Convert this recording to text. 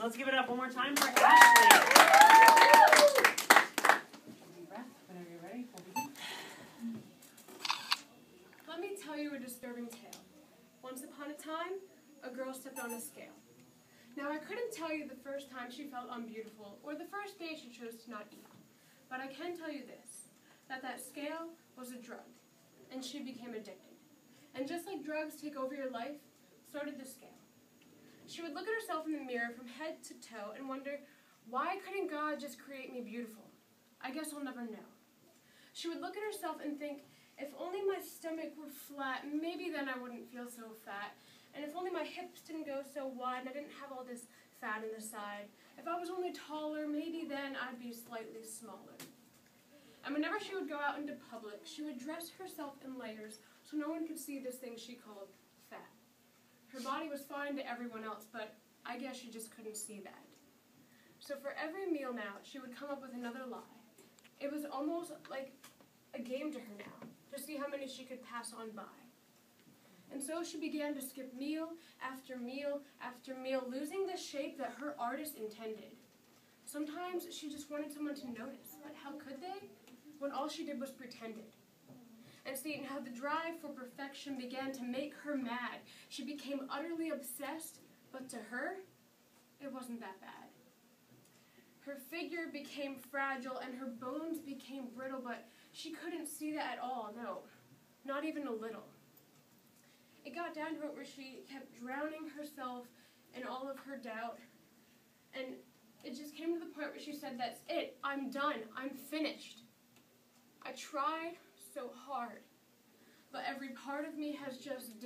So let's give it up one more time for Ashley. Deep breath. Whenever you're ready, we'll begin. Let me tell you a disturbing tale. Once upon a time, a girl stepped on a scale. Now, I couldn't tell you the first time she felt unbeautiful or the first day she chose to not eat. But I can tell you this, that scale was a drug, and she became addicted. And just like drugs take over your life, so did the scale. She would look at herself in the mirror from head to toe and wonder, why couldn't God just create me beautiful? I guess I'll never know. She would look at herself and think, if only my stomach were flat, maybe then I wouldn't feel so fat. And if only my hips didn't go so wide and I didn't have all this fat in the side. If I was only taller, maybe then I'd be slightly smaller. And whenever she would go out into public, she would dress herself in layers so no one could see this thing she called fat. Her body was fine to everyone else, but I guess she just couldn't see that. So for every meal now, she would come up with another lie. It was almost like a game to her now, to see how many she could pass on by. And so she began to skip meal after meal after meal, losing the shape that her artist intended. Sometimes she just wanted someone to notice, but how could they, when all she did was pretended? And seeing how the drive for perfection began to make her mad, she became utterly obsessed, but to her, it wasn't that bad. Her figure became fragile and her bones became brittle, but she couldn't see that at all, no, not even a little. It got down to it where she kept drowning herself in all of her doubt, and it just came to the point where she said, that's it, I'm done, I'm finished. I tried so hard, but every part of me has just